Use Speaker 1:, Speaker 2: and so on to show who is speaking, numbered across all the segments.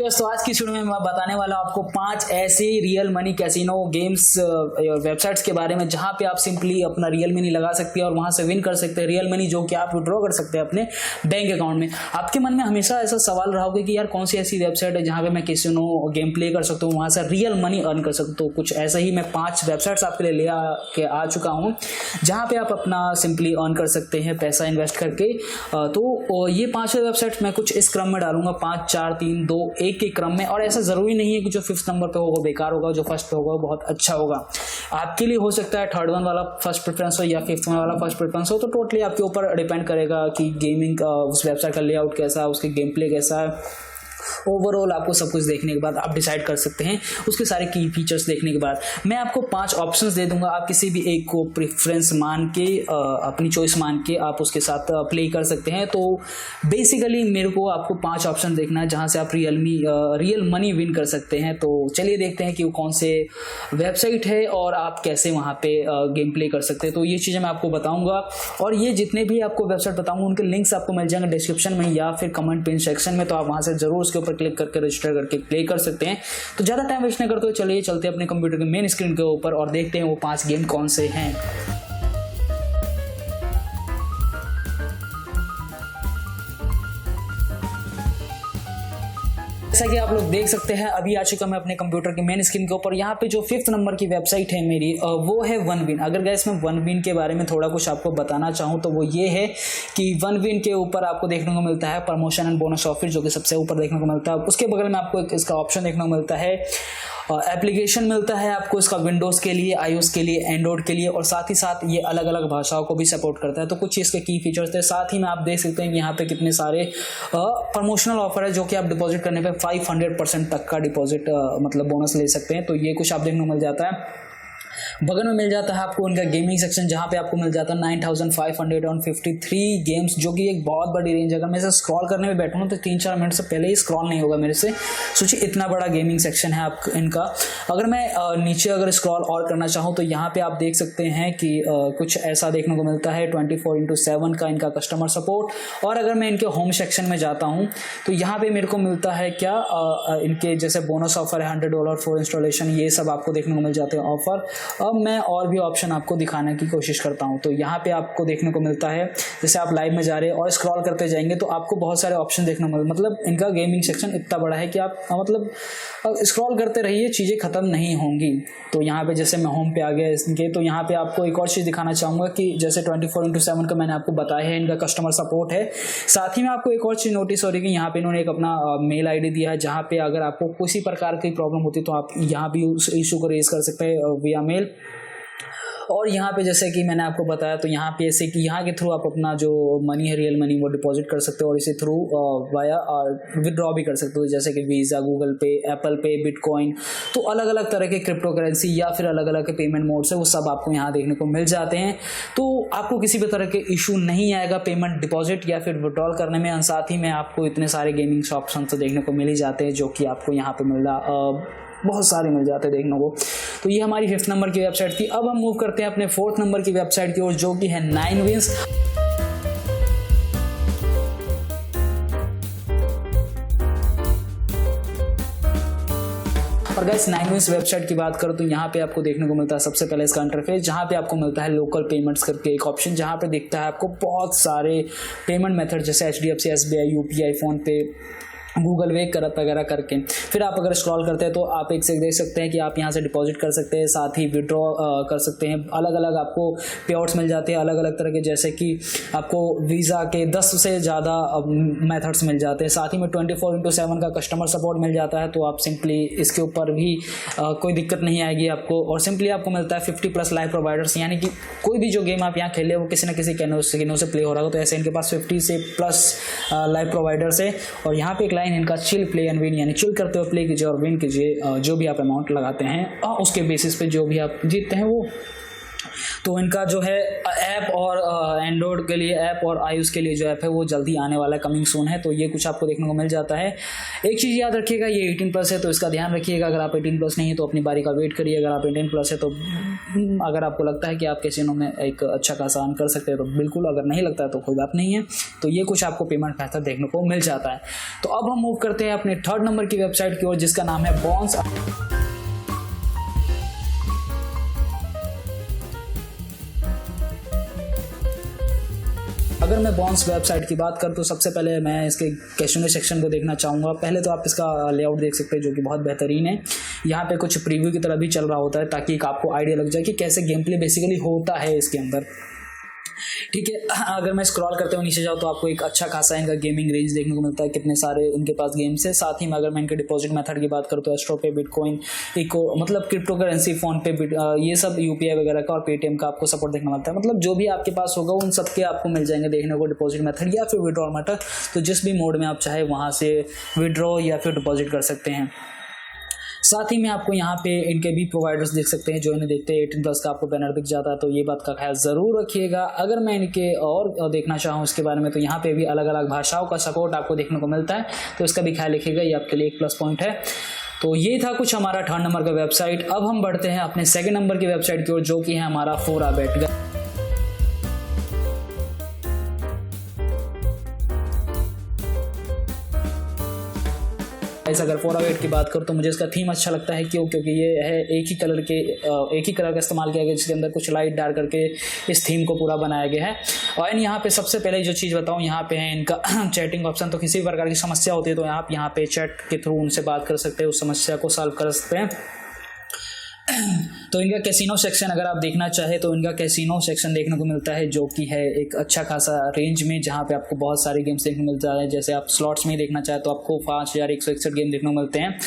Speaker 1: तो आज की वीडियो में मैं बताने वाला हूं आपको 5 ऐसे real money casino games websites के बारे में जहां पे आप सिंपली अपना रियल मनी लगा सकते हैं और वहां से विन कर सकते हैं रियल मनी, जो कि आप विड्रॉ कर सकते हैं अपने बैंक अकाउंट में। आपके मन में हमेशा ऐसा सवाल रहा होगा कि यार कौन सी ऐसी वेबसाइट है जहां पे मैं कैसीनो गेम प्ले कर सकता हूँ, वहां से रियल मनी अर्न कर सकता हूँ। कुछ ऐसा ही मैं 5 वेबसाइट्स आपके लिए ले आ चुका हूँ जहाँ पे आप अपना सिंपली अर्न कर सकते हैं पैसा इन्वेस्ट करके। तो ये 5 वेबसाइट्स मैं कुछ इस क्रम में डालूंगा, 5 4 3 2 1 के क्रम में। और ऐसा जरूरी नहीं है कि जो 5th नंबर पे होगा बेकार होगा, जो फर्स्ट पे होगा वो बहुत अच्छा होगा। आपके लिए हो सकता है 3rd वन वाला फर्स्ट प्रेफरेंस हो या 5th वन वाला फर्स्ट प्रेफरेंस हो। तो टोटली आपके ऊपर डिपेंड करेगा कि गेमिंग उस वेबसाइट का लेआउट कैसा है, उसके गेम प्ले कैसा है। ओवरऑल आपको सब कुछ देखने के बाद आप डिसाइड कर सकते हैं। उसके सारे की फीचर्स देखने के बाद मैं आपको 5 ऑप्शंस दे दूंगा। आप किसी भी एक को प्रेफरेंस मान के अपनी चॉइस मान के आप उसके साथ प्ले कर सकते हैं। तो बेसिकली मेरे को आपको 5 ऑप्शन देखना है जहां से आप रियल मनी विन कर सकते हैं। तो चलिए देखते हैं कि वो कौन से वेबसाइट है और आप कैसे वहां पे गेम प्ले कर सकते हैं। तो ये चीज़ें मैं आपको बताऊंगा और ये जितने भी आपको वेबसाइट बताऊंगा उनके लिंक्स आपको मिल जाएंगे डिस्क्रिप्शन में या फिर कमेंट पिन सेक्शन में। तो आप वहां से जरूर उसके ऊपर क्लिक करके रजिस्टर करके प्ले कर सकते हैं। तो ज़्यादा टाइम वेस्ट नहीं करते हुए चलिए चलते हैं अपने कंप्यूटर के मेन स्क्रीन के ऊपर और देखते हैं वो 5 गेम कौन से हैं। जैसा कि आप लोग देख सकते हैं अभी आ चुका मैं अपने कंप्यूटर के मेन स्क्रीन के ऊपर। यहाँ पे जो 5th नंबर की वेबसाइट है मेरी वो है OneWin। अगर गाइस मैं OneWin के बारे में थोड़ा कुछ आपको बताना चाहूँ तो वो ये है कि OneWin के ऊपर आपको देखने को मिलता है प्रमोशन एंड बोनस ऑफर, जो कि सबसे ऊपर देखने को मिलता है। उसके बगल में आपको इसका ऑप्शन देखने को मिलता है एप्लीकेशन मिलता है आपको इसका विंडोज़ के लिए, iOS के लिए, एंड्रॉइड के लिए और साथ ही साथ ये अलग अलग भाषाओं को भी सपोर्ट करता है। तो कुछ इसके की फीचर्स थे। साथ ही में आप देख सकते हैं कि यहाँ पे कितने सारे प्रमोशनल ऑफर है जो कि आप डिपॉजिट करने पे 500% तक का डिपॉजिट मतलब बोनस ले सकते हैं। तो ये कुछ आप देखने को मिल जाता है। बगल में मिल जाता है आपको उनका गेमिंग सेक्शन जहाँ पे आपको मिल जाता है 9553 गेम्स, जो कि एक बहुत बड़ी रेंज है। अगर मैं इसे स्क्रॉल करने में बैठूँ तो 3-4 मिनट से पहले ही स्क्रॉल नहीं होगा मेरे से। सोचिए इतना बड़ा गेमिंग सेक्शन है आप इनका। अगर मैं नीचे अगर स्क्रॉल और करना चाहूँ तो यहाँ पे आप देख सकते हैं कि कुछ ऐसा देखने को मिलता है 24/7 का इनका कस्टमर सपोर्ट। और अगर मैं इनके होम सेक्शन में जाता हूँ तो यहाँ पे मेरे को मिलता है क्या इनके जैसे बोनस ऑफर है $100 फॉर इंस्टॉलेशन, ये सब आपको देखने को मिल जाते हैं ऑफर। अब मैं और भी ऑप्शन आपको दिखाने की कोशिश करता हूं। तो यहाँ पे आपको देखने को मिलता है जैसे आप लाइव में जा रहे हैं और स्क्रॉल करते जाएंगे तो आपको बहुत सारे ऑप्शन देखने को मिल, मतलब इनका गेमिंग सेक्शन इतना बड़ा है कि आप मतलब स्क्रॉल करते रहिए, चीज़ें ख़त्म नहीं होंगी। तो यहाँ पे जैसे मैं होम पे आ गया इनके, तो यहाँ पे आपको एक और चीज़ दिखाना चाहूँगा कि जैसे 24/7 का मैंने आपको बताया है इनका कस्टमर सपोर्ट है। साथ ही में आपको एक और चीज़ नोटिस हो रही है कि यहाँ पे इन्होंने एक अपना मेल ID दिया है जहाँ पे अगर आपको किसी प्रकार की प्रॉब्लम होती है तो आप यहाँ भी उस इशू को रेज कर सकते हैं विया मेल। और यहाँ पे जैसे कि मैंने आपको बताया तो यहाँ पे ऐसे कि यहाँ के थ्रू आप अपना जो मनी है रियल मनी वो डिपॉजिट कर सकते हो और इसे थ्रू वाया विदड्रॉ भी कर सकते हो, जैसे कि वीज़ा, गूगल पे, एप्पल पे, बिटकॉइन। तो अलग अलग तरह के क्रिप्टो करेंसी या फिर अलग अलग के पेमेंट मोड्स है वो सब आपको यहाँ देखने को मिल जाते हैं। तो आपको किसी भी तरह के इशू नहीं आएगा पेमेंट डिपॉजिट या फिर विड्रॉल करने में। साथ ही में आपको इतने सारे गेमिंग ऑप्शन तो देखने को मिल ही जाते हैं जो कि आपको यहाँ पे मिल रहा बहुत सारे मिल जाते हैं देखने को। तो ये हमारी 5th नंबर की वेबसाइट थी। अब हम मूव करते हैं अपने 4th नंबर की वेबसाइट की ओर जो कि है 9wins। और गाइस 9wins वेबसाइट की बात करो तो यहाँ पे आपको देखने को मिलता है सबसे पहले इसका इंटरफेस, जहाँ पे आपको मिलता है लोकल पेमेंट्स करके एक ऑप्शन, जहाँ पे दिखता है आपको बहुत सारे पेमेंट मेथड जैसे HDFC, SBI, UPI, फोन पे, गूगल पे वगैरह करके। फिर आप अगर स्क्रॉल करते हैं तो आप एक से देख सकते हैं कि आप यहाँ से डिपॉजिट कर सकते हैं, साथ ही विड्रॉ कर सकते हैं। अलग अलग आपको पेआउट्स मिल जाते हैं अलग अलग तरह के, जैसे कि आपको वीज़ा के 10 से ज़्यादा मेथड्स मिल जाते हैं। साथ ही में 24/7 का कस्टमर सपोर्ट मिल जाता है। तो आप सिंपली इसके ऊपर भी कोई दिक्कत नहीं आएगी आपको। और सिंपली आपको मिलता है 50+ लाइव प्रोवाइडर्स, यानी कि कोई भी जो गेम आप यहाँ खेले वो किसी न किसी कैनो से प्ले हो रहा हो। तो ऐसे इनके पास 50 से प्लस लाइव प्रोवाइडर्स है। और यहाँ पे एक लाइन इनका चिल प्ले एंड विन, यानी चिल करते हुए प्ले कीजिए और विन कीजिए। जो भी आप अमाउंट लगाते हैं उसके बेसिस पे जो भी आप जीतते हैं वो। तो इनका जो है ऐप और एंड्रॉयड के लिए ऐप और iOS के लिए जो ऐप है वो जल्दी आने वाला है, कमिंग सून है। तो ये कुछ आपको देखने को मिल जाता है। एक चीज़ याद रखिएगा, ये 18+ है तो इसका ध्यान रखिएगा। अगर आप 18+ नहीं है तो अपनी बारी का वेट करिए। अगर आप 18+ है तो अगर आपको लगता है कि आप कैसीनो में एक अच्छा खासा अर्न कर सकते हैं तो बिल्कुल, अगर नहीं लगता है तो कोई बात नहीं है। तो ये कुछ आपको पेमेंट मेथड देखने को मिल जाता है। तो अब हम मूव करते हैं अपने थर्ड नंबर की वेबसाइट की ओर, जिसका नाम है बॉन्स। अगर मैं बॉन्स वेबसाइट की बात करूँ तो सबसे पहले मैं इसके कैसीनो सेक्शन को देखना चाहूँगा। पहले तो आप इसका लेआउट देख सकते हैं जो कि बहुत बेहतरीन है। यहाँ पे कुछ प्रीव्यू की तरह भी चल रहा होता है ताकि एक आपको आइडिया लग जाए कि कैसे गेम प्ले बेसिकली होता है इसके अंदर। ठीक है, अगर मैं स्क्रॉल करते हुए नीचे जाऊँ तो आपको एक अच्छा खासा इनका गेमिंग रेंज देखने को मिलता है, कितने सारे इनके पास गेम्स है। साथ ही में अगर मैं इनके डिपॉजिट मेथड की बात करूँ तो एस्ट्रो पे, बिटकॉइन, इको मतलब क्रिप्टो करेंसी, फोन पे, ये सब यूपीआई वगैरह का और पेटीएम का आपको सपोर्ट देखने मिलता है। मतलब जो भी आपके पास होगा उन सबके आपको मिल जाएंगे देखने को डिपॉजिट मेथड या फिर विड्रॉल मेथड। तो जिस भी मोड में आप चाहे वहाँ से विड्रॉ या फिर डिपॉजिट कर सकते हैं। साथ ही में आपको यहाँ पे इनके भी प्रोवाइडर्स देख सकते हैं जो इन्हें देखते हैं 18+ का आपको बैनर दिख जाता है, तो ये बात का ख्याल ज़रूर रखिएगा। अगर मैं इनके और देखना चाहूँ इसके बारे में तो यहाँ पे भी अलग अलग भाषाओं का सपोर्ट आपको देखने को मिलता है, तो इसका भी ख्याल रखिएगा, ये आपके लिए एक प्लस पॉइंट है। तो ये था कुछ हमारा थर्ड नंबर का वेबसाइट। अब हम बढ़ते हैं अपने सेकेंड नंबर की वेबसाइट की ओर जो कि है हमारा फोराबेट। अगर फोराबेट की बात करूँ तो मुझे इसका थीम अच्छा लगता है। क्योंकि ये है एक ही कलर का इस्तेमाल किया गया जिसके अंदर कुछ लाइट डाल करके इस थीम को पूरा बनाया गया है। और यहाँ पे सबसे पहले जो चीज़ बताऊँ, यहाँ पे है इनका चैटिंग ऑप्शन। तो किसी भी प्रकार की समस्या होती है तो आप यहाँ पे चैट के थ्रू उनसे बात कर सकते हैं, उस समस्या को सॉल्व कर सकते हैं। तो इनका कैसीनो सेक्शन अगर आप देखना चाहे तो इनका कैसीनो सेक्शन देखने को मिलता है जो कि है एक अच्छा खासा रेंज में, जहाँ पे आपको बहुत सारे गेम्स देखने को मिल जाते हैं। जैसे आप स्लॉट्स में देखना चाहे तो आपको 5161 गेम देखने को मिलते हैं,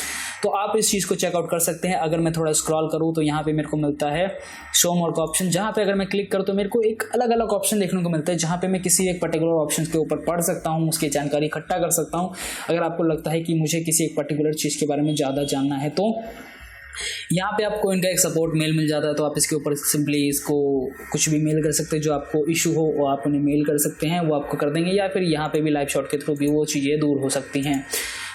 Speaker 1: तो आप इस चीज़ को चेकआउट कर सकते हैं। अगर मैं थोड़ा स्क्रॉल करूँ तो यहाँ पे मेरे को मिलता है शो मोर का ऑप्शन, जहाँ पे अगर मैं क्लिक करूँ तो मेरे को एक अलग अलग ऑप्शन देखने को मिलता है, जहाँ पे मैं किसी एक पर्टिकुलर ऑप्शन के ऊपर पढ़ सकता हूँ, उसकी जानकारी इकट्ठा कर सकता हूँ। अगर आपको लगता है कि मुझे किसी एक पर्टिकुलर चीज़ के बारे में ज़्यादा जानना है तो यहाँ पे आपको इनका एक सपोर्ट मेल मिल जाता है, तो आप इसके ऊपर सिंपली इसको कुछ भी मेल कर सकते हैं। जो आपको इशू हो वो आप उन्हें मेल कर सकते हैं, वो आपको कर देंगे, या फिर यहाँ पे भी लाइव शॉट के थ्रू भी वो चीज़ें दूर हो सकती हैं।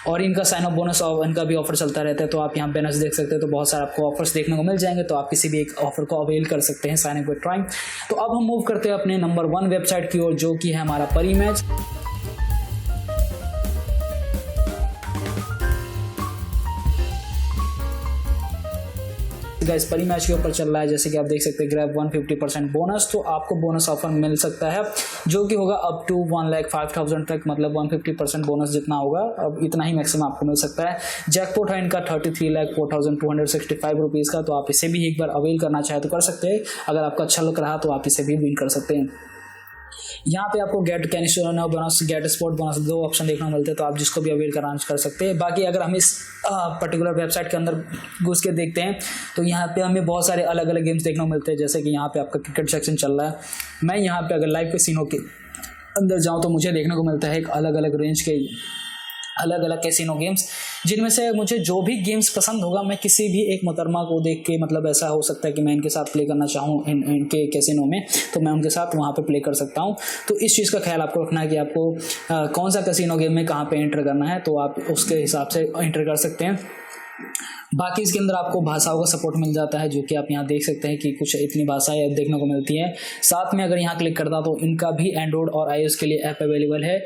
Speaker 1: और इनका साइन अप बोनस इनका भी ऑफर चलता रहता है, तो आप यहाँ बोनस देख सकते हैं। तो बहुत सारे आपको ऑफर्स देखने को मिल जाएंगे, तो आप किसी भी एक ऑफर को अवेल कर सकते हैं साइन अप विद प्राइम। तो अब हम मूव करते हैं अपने नंबर 1 वेबसाइट की ओर जो कि है हमारा परीमैच। गाइस परीमैच के ऊपर चल रहा है, जैसे कि आप देख सकते हैं ग्रैब 150% बोनस। तो आपको बोनस ऑफर मिल सकता है जो कि होगा अप टू 1,05,000 तक, मतलब 150% बोनस जितना होगा अब इतना ही मैक्सिमम आपको मिल सकता है। जैकपॉट है इनका 33,04,265 रुपीज़ का, तो आप इसे भी एक बार अवेल करना चाहे तो कर सकते हैं। अगर आपका अच्छा लग रहा तो आप इसे भी विन कर सकते हैं। यहाँ पे आपको get canister bonus, get sport bonus 2 option देखने को मिलते हैं, तो आप जिसको भी अवेल करना कर सकते हैं। बाकी अगर हम इस पर्टिकुलर वेबसाइट के अंदर घुस के देखते हैं तो यहाँ पे हमें बहुत सारे अलग अलग गेम्स देखने को मिलते हैं। जैसे कि यहाँ पे आपका क्रिकेट सेक्शन चल रहा है। मैं यहाँ पे अगर लाइव कैसीनो के अंदर जाऊँ तो मुझे देखने को मिलता है एक अलग अलग रेंज के अलग अलग कैसीनो गेम्स, जिनमें से मुझे जो भी गेम्स पसंद होगा मैं किसी भी एक मोहतरमा को देख के, मतलब ऐसा हो सकता है कि मैं इनके साथ प्ले करना चाहूँ इनके कैसीनो में, तो मैं उनके साथ वहाँ पे प्ले कर सकता हूँ। तो इस चीज़ का ख्याल आपको रखना है कि आपको कौन सा कैसीनो गेम में कहाँ पे एंटर करना है, तो आप उसके हिसाब से एंटर कर सकते हैं। बाकी इसके अंदर आपको भाषाओं का सपोर्ट मिल जाता है, जो कि आप यहाँ देख सकते हैं कि कुछ इतनी भाषाएं देखने को मिलती हैं। साथ में अगर यहाँ क्लिक करता तो इनका भी एंड्रॉइड और iOS के लिए ऐप अवेलेबल है।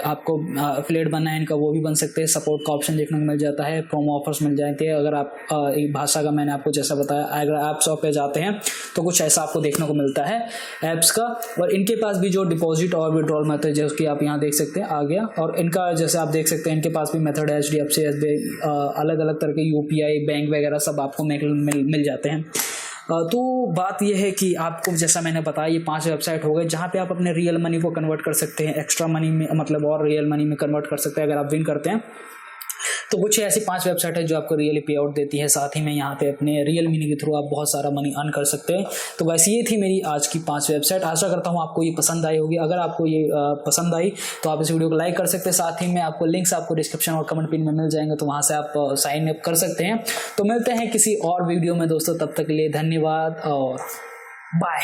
Speaker 1: आपको एफिलिएट बनना है इनका, वो भी बन सकते हैं। सपोर्ट का ऑप्शन देखने को मिल जाता है, प्रोमो ऑफर्स मिल जाते हैं। अगर आप एक भाषा का, मैंने आपको जैसा बताया, अगर ऐप शॉप पे जाते हैं तो कुछ ऐसा आपको देखने को मिलता है ऐप्स का। और इनके पास भी जो डिपॉजिट और विड्रॉल मेथड जैसे कि आप यहाँ देख सकते हैं आ गया, और इनका जैसे आप देख सकते हैं इनके पास भी मेथड है HDFC, SBI, अलग अलग तरह के UPI, बैंक वगैरह सब आपको मिल जाते हैं। तो बात यह है कि आपको जैसा मैंने बताया ये 5 वेबसाइट हो गए जहाँ पे आप अपने रियल मनी को कन्वर्ट कर सकते हैं, एक्स्ट्रा मनी में, मतलब और रियल मनी में कन्वर्ट कर सकते हैं अगर आप विन करते हैं। तो कुछ ऐसी 5 वेबसाइट है जो आपको रियली पे आउट देती है। साथ ही में यहाँ पे अपने रियल मनी के थ्रू आप बहुत सारा मनी अर्न कर सकते हैं। तो वैसे ये थी मेरी आज की 5 वेबसाइट। आशा करता हूँ आपको ये पसंद आई होगी। अगर आपको ये पसंद आई तो आप इस वीडियो को लाइक कर सकते हैं। साथ ही में आपको लिंक्स आपको डिस्क्रिप्शन और कमेंट पिन में मिल जाएंगे, तो वहाँ से आप साइन अप कर सकते हैं। तो मिलते हैं किसी और वीडियो में दोस्तों, तब तक के लिए धन्यवाद और बाय।